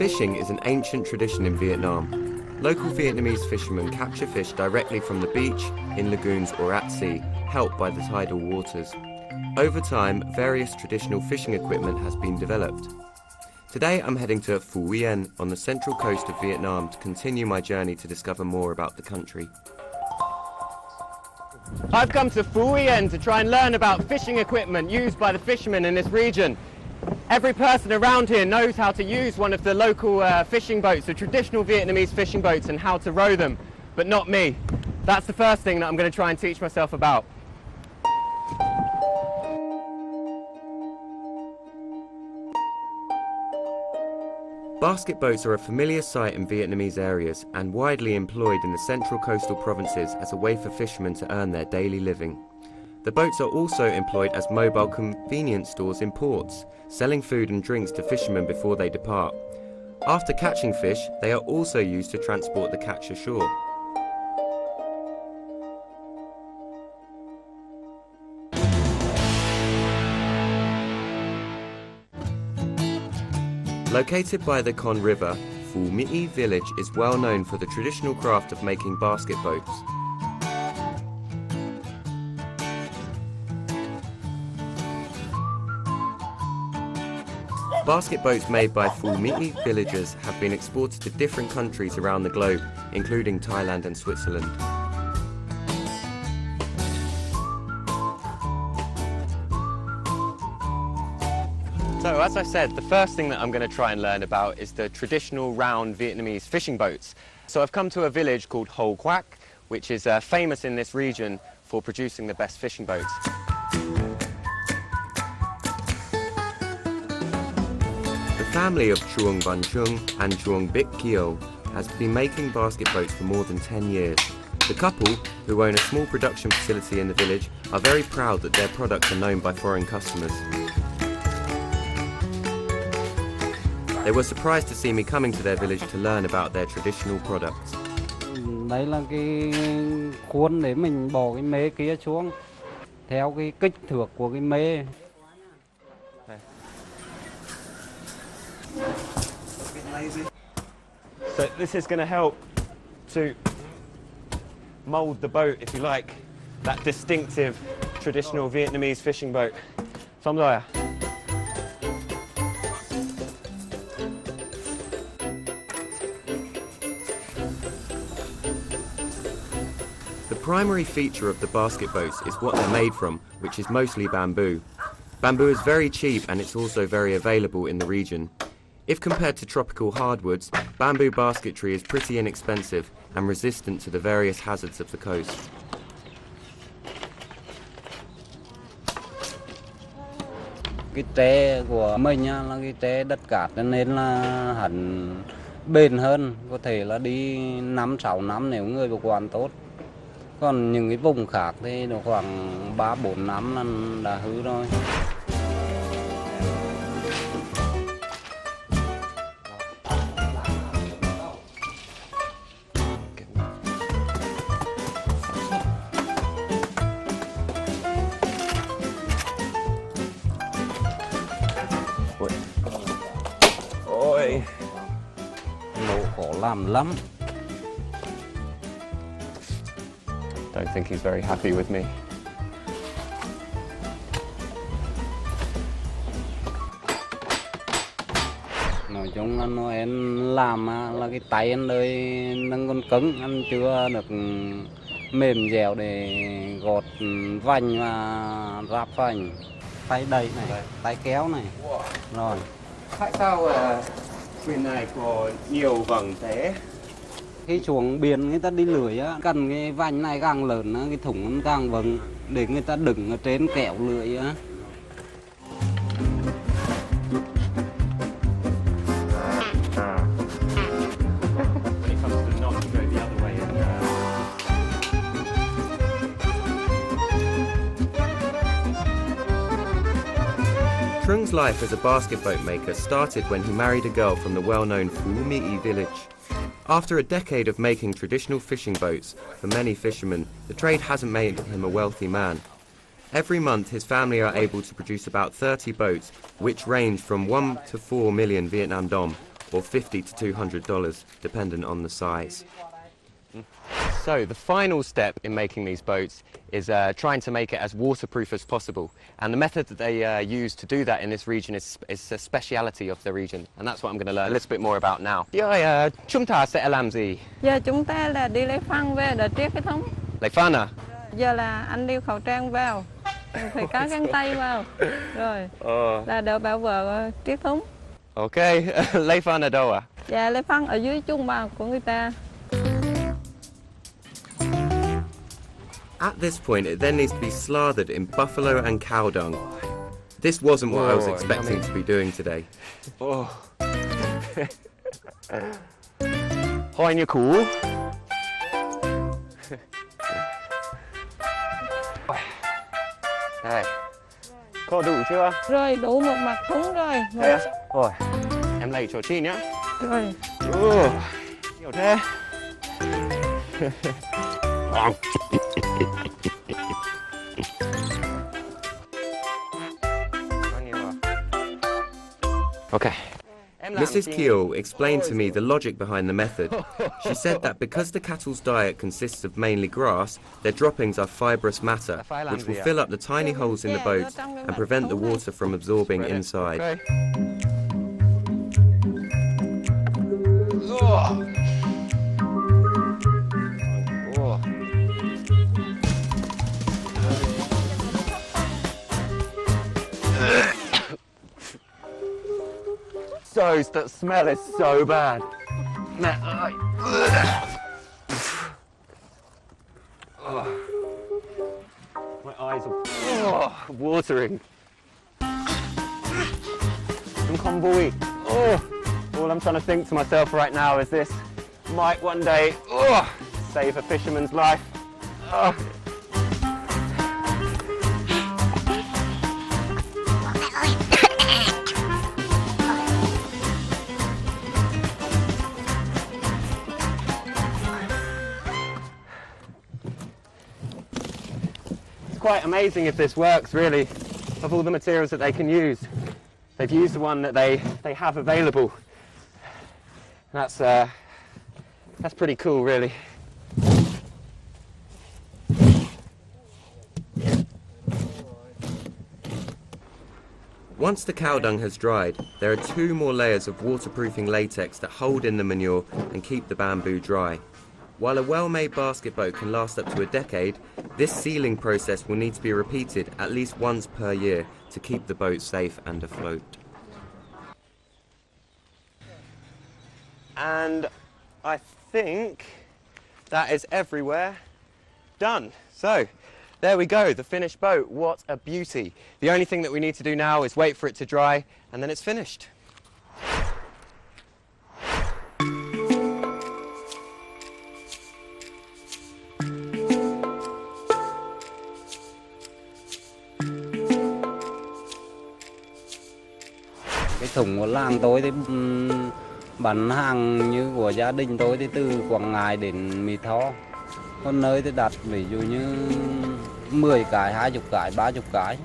Fishing is an ancient tradition in Vietnam. Local Vietnamese fishermen capture fish directly from the beach, in lagoons or at sea, helped by the tidal waters. Over time, various traditional fishing equipment has been developed. Today I'm heading to Phú Yên on the central coast of Vietnam to continue my journey to discover more about the country. I've come to Phú Yên to try and learn about fishing equipment used by the fishermen in this region. Every person around here knows how to use one of the local fishing boats, the traditional Vietnamese fishing boats, and how to row them, but not me. That's the first thing that I'm going to try and teach myself about. Basket boats are a familiar sight in Vietnamese areas and widely employed in the central coastal provinces as a way for fishermen to earn their daily living. The boats are also employed as mobile convenience stores in ports, selling food and drinks to fishermen before they depart. After catching fish, they are also used to transport the catch ashore. Located by the Con River, Phú Mỹ village is well known for the traditional craft of making basket boats. Basket boats made by Phú Mỹ villagers have been exported to different countries around the globe, including Thailand and Switzerland. So, as I said, the first thing that I'm going to try and learn about is the traditional round Vietnamese fishing boats. So I've come to a village called Ho Quoc, which is famous in this region for producing the best fishing boats. The family of Chuang Van Chung and Chuang Bích Kieu has been making basket boats for more than 10 years. The couple, who own a small production facility in the village, are very proud that their products are known by foreign customers. They were surprised to see me coming to their village to learn about their traditional products. Đây là cái khuôn để mình bỏ cái mê kia xuống theo cái kích thước của cái mê. So this is going to help to mold the boat, if you like, that distinctive traditional Vietnamese fishing boat. Xong rồi à? The primary feature of the basket boats is what they're made from, which is mostly bamboo. Bamboo is very cheap and it's also very available in the region. If compared to tropical hardwoods, bamboo basketry is pretty inexpensive and resistant to the various hazards of the coast. Cái tre của mình là cái tre đất cát nên là hẳn bền hơn, có thể là đi 5-6 năm nếu người bảo quản tốt. Còn những cái vùng khác thì nó khoảng 3-4 năm là đã hư rồi. Ôi, Nó khó làm lắm. Don't think he's very happy with me. Nói chung là nó em làm là cái tay anh ơi nó còn cứng, anh chưa được mềm dẻo để gọt vành và ráp vành. Tay đẩy này, tay kéo này. Rồi. Tại sao thuyền này có nhiều vầng thế? Khi xuống biển người ta đi lưới á, cần cái vành này càng lớn á, cái thùng nó càng vững để người ta đứng ở trên kẽo lưới á. Trung's life as a basket boat maker started when he married a girl from the well-known Phú Mỹ village. After a decade of making traditional fishing boats for many fishermen, the trade hasn't made him a wealthy man. Every month his family are able to produce about 30 boats, which range from 1 to 4 million Vietnam dong, or $50 to $200, dependent on the size. So the final step in making these boats is trying to make it as waterproof as possible. And the method that they use to do that in this region is a speciality of the region. And that's what I'm going to learn a little bit more about now. Rồi, chúng ta sẽ làm gì? Giờ chúng ta là đi lấy phân về để triết cái thống. Lấy phân à? Giờ là anh đeo khẩu trang vào, phải có găng tay vào, rồi là đỡ bảo vệ triết thống. Ok, lấy phân ở đâu à? Dạ, lấy phân ở dưới chuồng bò của người ta. At this point, it then needs to be slathered in buffalo and cow dung. This wasn't what I was expecting to be doing today. Hoi như cũ. Đây, có đủ chưa? Rồi, đủ một mặt thúng rồi. Rồi, em lấy cho chị nhé. Rồi. Nhiều thế. Okay. Mrs. Keel explained to me the logic behind the method. She said that because the cattle's diet consists of mainly grass, their droppings are fibrous matter, which will fill up the tiny holes in the boat and prevent the water from absorbing inside. That smell is so bad. My eyes are watering. Không không vui. All I'm trying to think to myself right now is this might one day save a fisherman's life. Quite amazing if this works, really, of all the materials that they can use. They've used the one that they have available. That's pretty cool, really. Once the cow dung has dried, there are 2 more layers of waterproofing latex that hold in the manure and keep the bamboo dry. While a well-made basket boat can last up to a decade, this sealing process will need to be repeated at least once per year to keep the boat safe and afloat. And I think that is everywhere done. So there we go, the finished boat. What a beauty. The only thing that we need to do now is wait for it to dry, and then it's finished. Cái thùng của làng tôi thì bán hàng như của gia đình tôi thì từ Quảng Ngãi đến Mỹ Tho. Có nơi thì đặt ví dụ như 10 cái, 20 cái, 30 cái.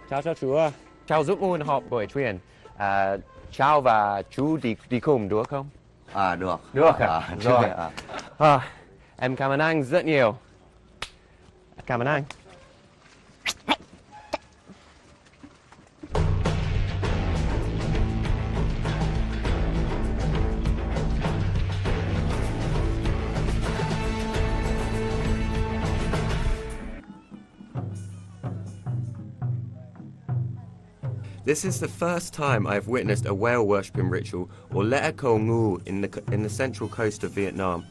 Chào chú. Chào giúp ôn họp buổi truyền. Chào và chú đi cùng được không? Được. Được à? Rồi. Em cảm ơn anh rất nhiều. Cảm ơn anh. This is the first time I have witnessed a whale worshipping ritual, or lễ cầu ngư, in the central coast of Vietnam.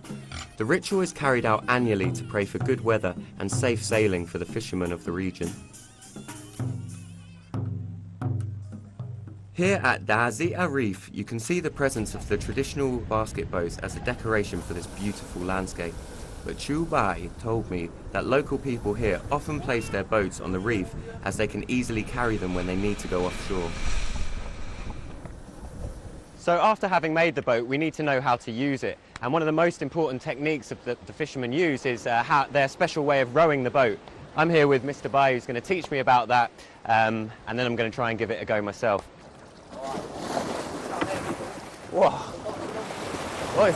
The ritual is carried out annually to pray for good weather and safe sailing for the fishermen of the region. Here at Da Zia Reef, you can see the presence of the traditional basket boats as a decoration for this beautiful landscape. But Chu Bai told me that local people here often place their boats on the reef as they can easily carry them when they need to go offshore. So after having made the boat, we need to know how to use it. And one of the most important techniques that the fishermen use is their special way of rowing the boat. I'm here with Mr. Bai, who's going to teach me about that, and then I'm going to try and give it a go myself. Wow. Ôi,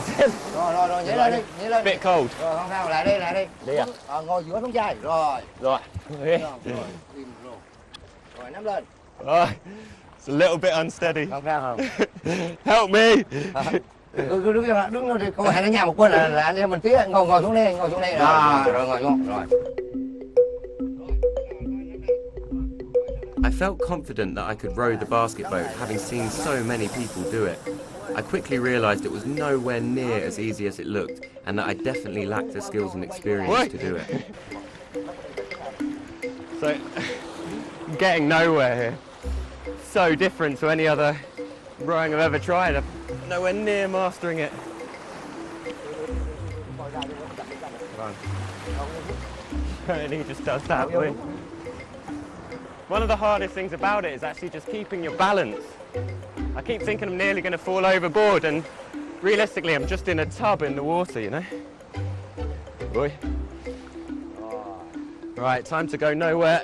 Rồi, nhảy lên đi, nhảy lên. Bit cold. Rồi, không sao, lại đi. Đi à? Ngồi giữa đống chai, rồi. Rồi. Rồi, nắm lên. Right. It's a little bit unsteady. Không sao không? Help me. Cứ đứng đi, câu hai đến nhà một quân là anh em mình tía, ngồi xuống đây. Rồi, ngồi xuống, rồi. I felt confident that I could row the basket boat, having seen so many people do it. I quickly realised it was nowhere near as easy as it looked, and that I definitely lacked the skills and experience to do it. So, I'm getting nowhere here. So different to any other rowing I've ever tried. I'm nowhere near mastering it. And he just does that. One of the hardest things about it is actually just keeping your balance. I keep thinking I'm nearly going to fall overboard, and realistically I'm just in a tub in the water, you know? Oi. Right, time to go nowhere.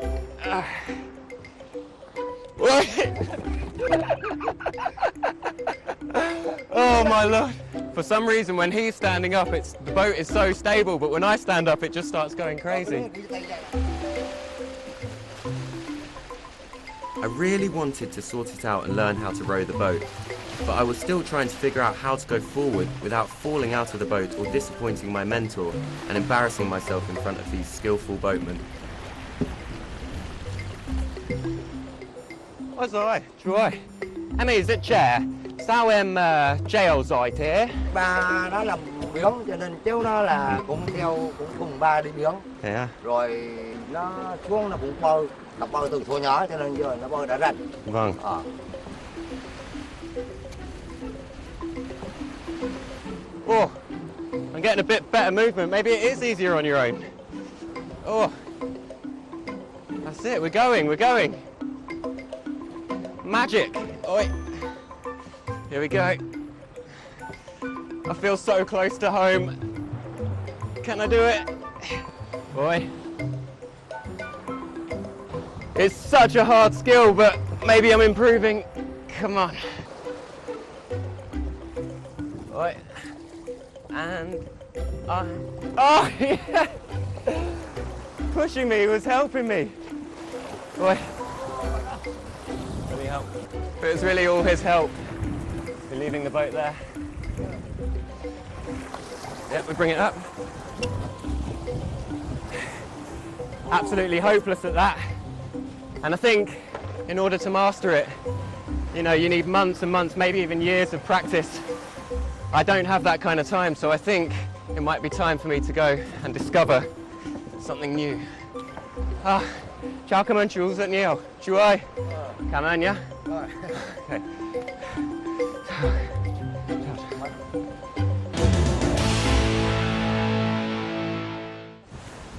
Oh my lord. For some reason when he's standing up, the boat is so stable, but when I stand up it just starts going crazy. I really wanted to sort it out and learn how to row the boat, but I was still trying to figure out how to go forward without falling out of the boat or disappointing my mentor and embarrassing myself in front of these skillful boatmen. Ôi rồi, chuối. Em is it chair? Sao em jail rồi thế? Ba đó là biển cho nên cháu nó là cũng cùng ba đi biển. Thế à? Rồi nó xuống nó cũng bơi, tập bơi từ thuở nhỏ cho nên giờ nó bơi đã rành. Vâng. Oh, I'm getting a bit better movement. Maybe it is easier on your own. Oh, that's it. We're going. Magic. Oi. Here we go. I feel so close to home. Can I do it? Oi. It's such a hard skill, but maybe I'm improving. Come on. Oi. And oh yeah. Pushing me was helping me. Oi. Let me help. But it's really all his help. We're leaving the boat there. Yep, we bring it up. Absolutely hopeless at that. And I think in order to master it, you know, you need months and months, maybe even years of practice. I don't have that kind of time, so I think it might be time for me to go and discover something new. Chào cảm ơn chú rất nhiều. Chú ơi, cảm ơn nhé. Okay.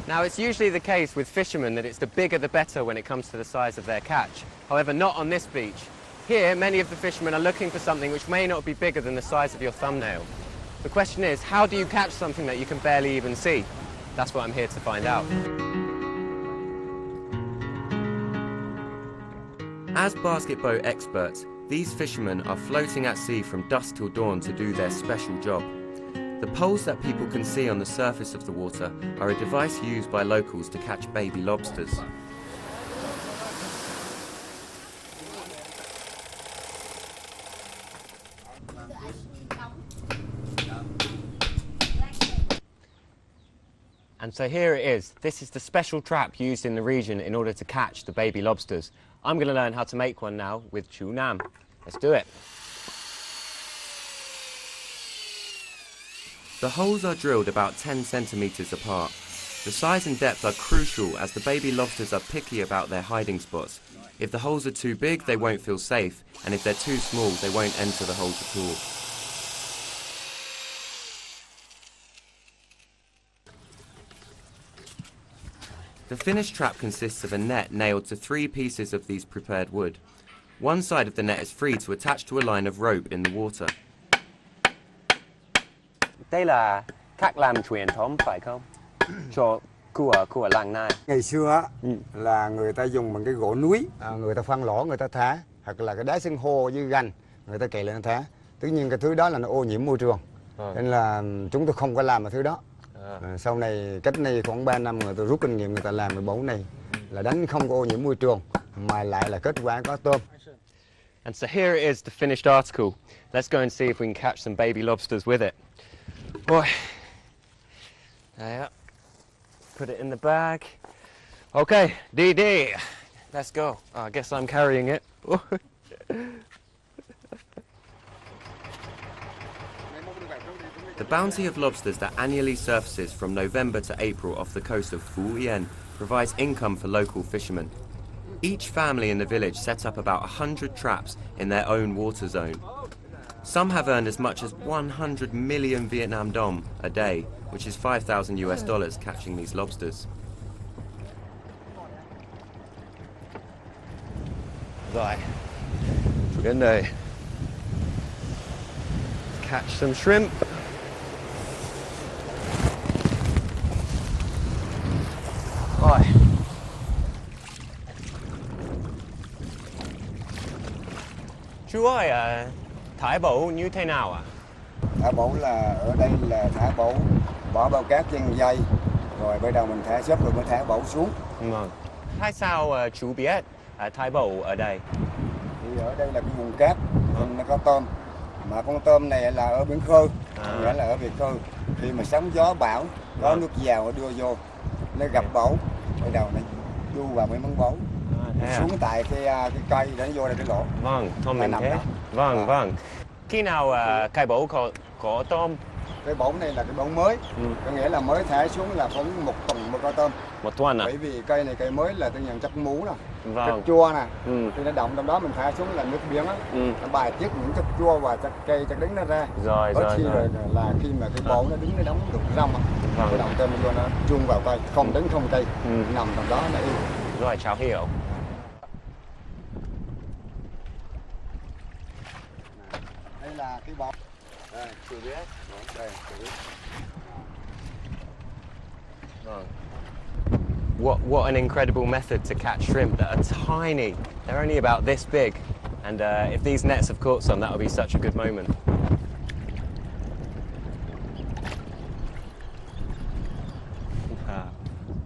Now, it's usually the case with fishermen that it's the bigger the better when it comes to the size of their catch. However, not on this beach. Here, many of the fishermen are looking for something which may not be bigger than the size of your thumbnail. The question is, how do you catch something that you can barely even see? That's what I'm here to find out. As basket boat experts, these fishermen are floating at sea from dusk till dawn to do their special job. The poles that people can see on the surface of the water are a device used by locals to catch baby lobsters. And so here it is. This is the special trap used in the region in order to catch the baby lobsters. I'm going to learn how to make one now with Chu Nam. Let's do it. The holes are drilled about 10 centimetres apart. The size and depth are crucial as the baby lobsters are picky about their hiding spots. If the holes are too big, they won't feel safe, and if they're too small, they won't enter the holes at all. The finished trap consists of a net nailed to 3 pieces of these prepared wood. One side of the net is free to attach to a line of rope in the water. Đây là cách làm truyền thống phải không? Của làng này. Ngày xưa là người ta dùng bằng cái gỗ núi, người ta khoan lỗ người ta thả, hoặc là cái đá san hô với ganh người ta cày lên thả. Tất nhiên cái thứ đó là nó ô nhiễm môi trường. Nên là chúng tôi không có làm cái thứ đó. Sau này cách này khoảng 3 năm người tôi rút kinh nghiệm, người ta làm cái bẫu này là đánh không có ô nhiễm môi trường mà lại là kết quả có tôm. And so here it is, the finished article. Let's go and see if we can catch some baby lobsters with it. Boy. There. Put it in the bag. Okay, DD. Let's go. Oh, I guess I'm carrying it. The bounty of lobsters that annually surfaces from November to April off the coast of Phú Yên provides income for local fishermen. Each family in the village set up about 100 traps in their own water zone. Some have earned as much as 100 million Vietnam dong a day, which is $5,000 catching these lobsters. Rồi, đến đây. Catch some shrimp. Rồi. Chú ơi, thả bẫu như thế nào ạ? Thả bẫu là ở đây là thả bẫu, bỏ bao cát trên dây, rồi bắt đầu mình thả xốp rồi mới thả bẫu xuống. Vâng. Tại sao chú biết thả bẫu ở đây? Thì ở đây là cái vùng cát nên nó có tôm, mà con tôm này là ở biển khơi, nghĩa là ở biển khơi. Khi mà sóng gió bão, có nước vào nó đưa vô, nó gặp bẫu, bắt đầu nó đu vào mấy món bẫu, xuống tại cái cây để nó vô đây cái lỗ. Vâng, tôm mình thế. Đó. Vâng, vâng. Khi nào cái bẫu có tôm? Cái bẫu này là cái bẫu mới, có nghĩa là mới thả xuống là khoảng 1 tuần mới có tôm. 1 tuần à? Bởi vì cây này cây mới là tự nhiên chất mú nè, Vâng. chất chua nè, thì nó động trong đó mình thả xuống là nước biển á, nó bài tiết những chất chua và chất cây chất đính nó ra. Rồi, khi rồi. là khi mà cái bẫu nó đứng nó đóng được rong á, Vâng. cái động tôm nó vô nó chung vào tay, không đứng không cây, nằm trong đó nó yên. Rồi, cháu hiểu. Đây là cái bẫu. Đây, chưa biết. Đây, chưa biết. What an incredible method to catch shrimp that are tiny. They're only about this big. And if these nets have caught some, that would be such a good moment.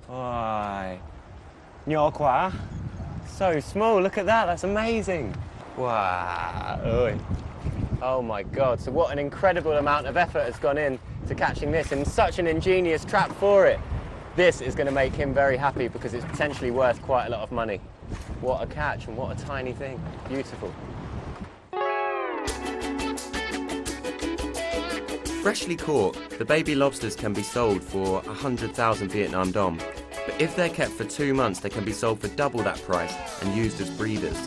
Wow. Nhỏ quá. So small, look at that, that's amazing. Wow. Oh my God, so what an incredible amount of effort has gone in to catching this and such an ingenious trap for it. This is going to make him very happy because it's potentially worth quite a lot of money. What a catch and what a tiny thing. Beautiful. Freshly caught, the baby lobsters can be sold for 100,000 Vietnam dong. But if they're kept for 2 months, they can be sold for double that price and used as breeders.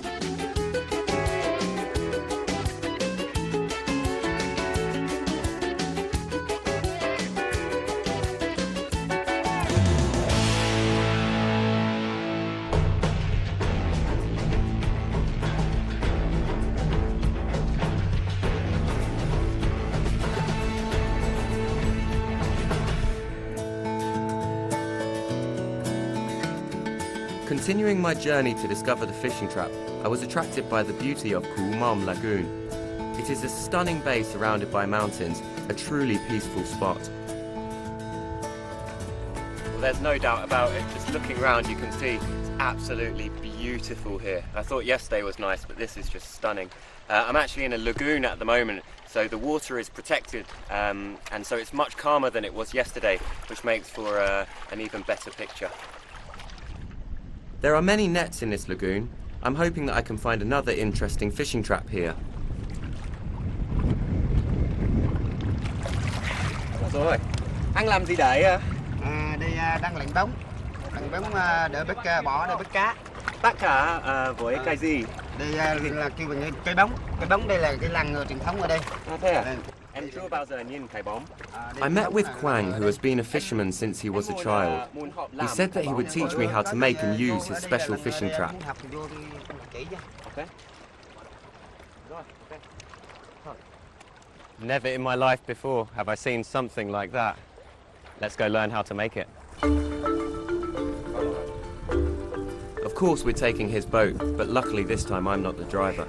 Continuing my journey to discover the fishing trap, I was attracted by the beauty of Cú Mom Lagoon. It is a stunning bay surrounded by mountains, a truly peaceful spot. Well, there's no doubt about it. Just looking around, you can see it's absolutely beautiful here. I thought yesterday was nice, but this is just stunning. I'm actually in a lagoon at the moment, so the water is protected, and so it's much calmer than it was yesterday, which makes for an even better picture. There are many nets in this lagoon. I'm hoping that I can find another interesting fishing trap here. Rồi, anh làm gì đấy? Đây đang lạnh bóng đỡ bắt bò, đỡ bắt cá. Bắt cả với cái gì? Đây là kêu bằng cây bóng đây là cái làng truyền thống ở đây. Thế à? Em chưa bao giờ nhìn cái bóng. I met with Quang, who has been a fisherman since he was a child. He said that he would teach me how to make and use his special fishing trap. Never in my life before have I seen something like that. Let's go learn how to make it. Of course we're taking his boat, but luckily this time I'm not the driver.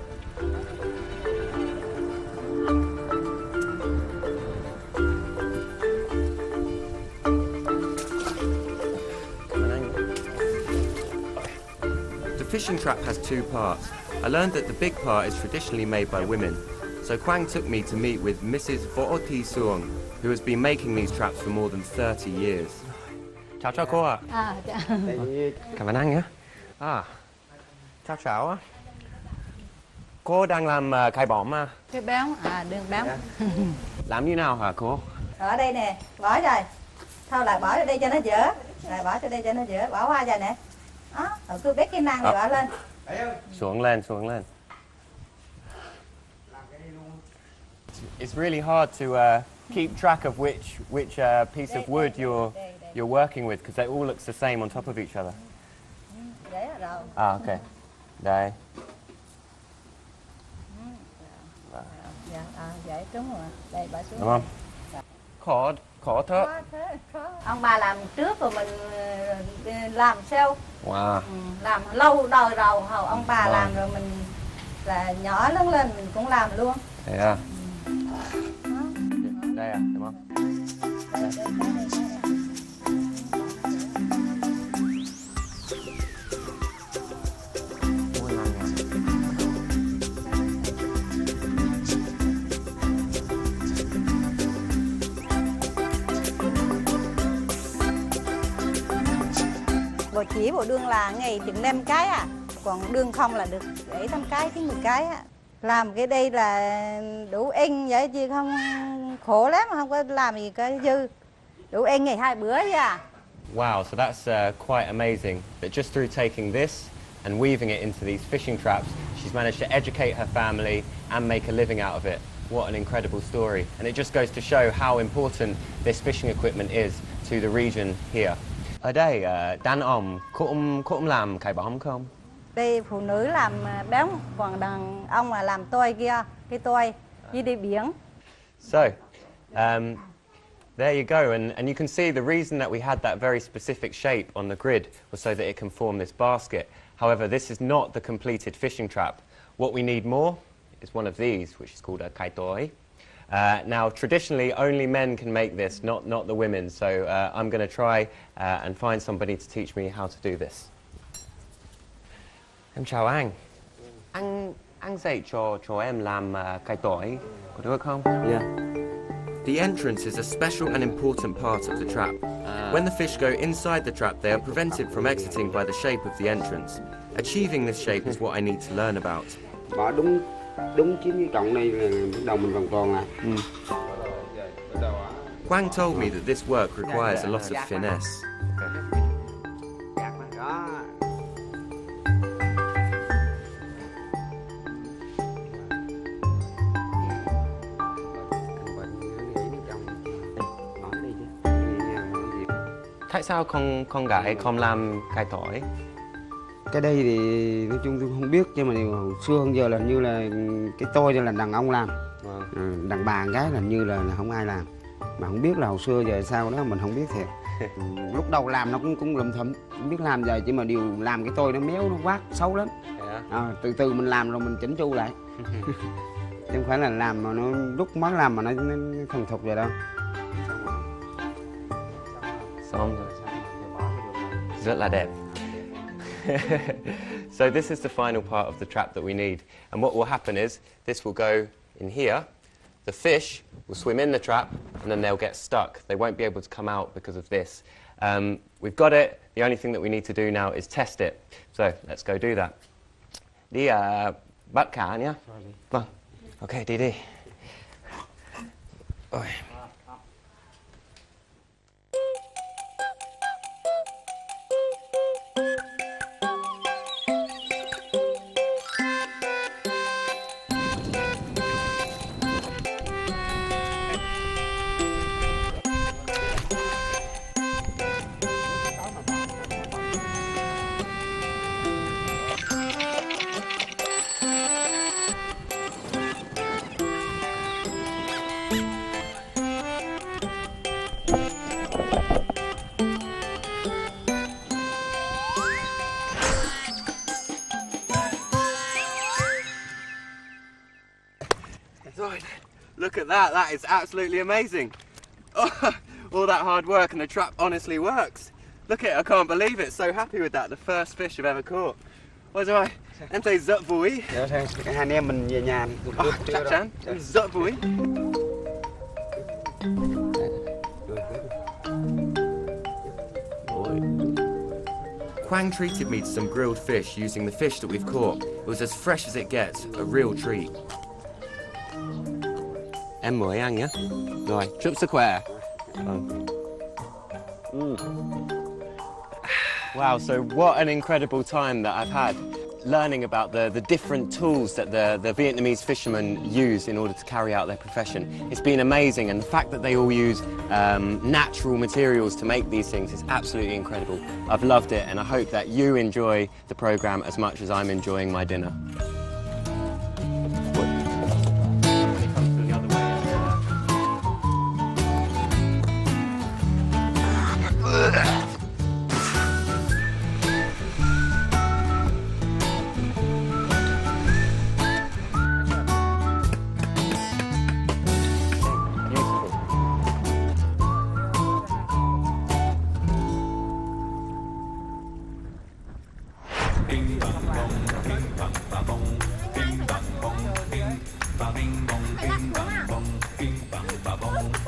fishing trap has two parts. I learned that the big part is traditionally made by women. So Quang took me to meet with Mrs. Võ Thị Suong, who has been making these traps for more than 30 years. Chào chào cô ạ. Dạ. Cảm ơn anh nhé. Chào chào. Cô đang làm cây bóng à? Cái béo, đường béo. Làm như nào hả cô? Ở đây nè, bỏ rồi. Thôi lại bỏ ra đây cho nó dở. Lại bỏ ra đây cho nó dở, bỏ qua rồi nè. Đó, rồi cứ bét cái năng này bỏ lên. Xuống lên, xuống lên. It's really hard to keep track of which piece of wood you're working with because they all look the same on top of each other. Để rồi. Okay. Đây. Dạ, vậy đúng rồi. Đây bỏ xuống. Đúng không? Khó thở. Ông bà làm trước rồi mình làm sau. Wow. Làm lâu đời rồi, ông bà làm rồi mình là nhỏ lớn lên mình cũng làm luôn. Thế à? Đây à, đúng không? Bộ chỉ bộ đương là ngày chừng 5 cái à, còn đương không là được 7-8 cái đến 10 cái á. Làm cái đây là đủ ăn vậy chứ không khổ lắm, không có làm gì cái dư. Đủ ăn ngày 2 bữa vậy à. Wow, so that's quite amazing that just through taking this and weaving it into these fishing traps, she's managed to educate her family and make a living out of it. What an incredible story. And it just goes to show how important this fishing equipment is to the region here. Ở đây, đàn ông cũng làm cây bóng không? Đây phụ nữ làm béo, còn đàn ông là làm tôi kia, cái tôi với đi biển. So, there you go, and you can see the reason that we had that very specific shape on the grid was so that it can form this basket. However, this is not the completed fishing trap. What we need more is one of these, which is called a kai toi. Now, traditionally, only men can make this, not the women. So I'm going to try and find somebody to teach me how to do this. Em chào anh. Anh dạy cho em làm cây tỏi, có được không? Yeah. The entrance is a special and important part of the trap. When the fish go inside the trap, they are prevented from exiting by the shape of the entrance. Achieving this shape is what I need to learn about. Bỏ đúng 9 cái cọng này là bắt đầu mình vòng tròn à. Quang told me that this work requires a lot of finesse. Tại sao con gái không làm cây tỏi? Cái đây thì nói chung tôi không biết, nhưng mà hồi xưa hơn giờ là như là cái tôi là đàn ông làm, đàn bà gái là như là không ai làm, mà không biết là hồi xưa giờ sao đó mình không biết thiệt. Lúc đầu làm nó cũng lụm thụm, không biết làm giờ, chỉ mà điều làm cái tôi nó méo nó quát xấu lắm. Từ từ mình làm rồi mình chỉnh chu lại, chứ không phải là làm mà nó lúc mới làm mà nó thuần thục rồi đâu. Xong rồi. Rất là đẹp. So this is the final part of the trap that we need, and what will happen is this will go in here, the fish will swim in the trap and then they'll get stuck. They won't be able to come out because of this. We've got it, the only thing that we need to do now is test it. So let's go do that. Đi bắt cá nhé. Vâng, ok đi. Ôi. Look at that, that is absolutely amazing. Oh, all that hard work and the trap honestly works. Look at it, I can't believe it, so happy with that, the first fish I've ever caught. Ôi rồi, em thấy rợ vui. Dạ, thôi, hai anh em mình về nhà đi. Chắc chắn, rợ vui. Quang treated me to some grilled fish using the fish that we've caught. It was as fresh as it gets, a real treat. Em mời ăn nhé. Rồi, chúc sức khỏe. Wow, so what an incredible time that I've had learning about the different tools that the Vietnamese fishermen use in order to carry out their profession. It's been amazing, and the fact that they all use natural materials to make these things is absolutely incredible. I've loved it, and I hope that you enjoy the program as much as I'm enjoying my dinner. Bing bong, bing bong, bing bong, bing bong, bing bong.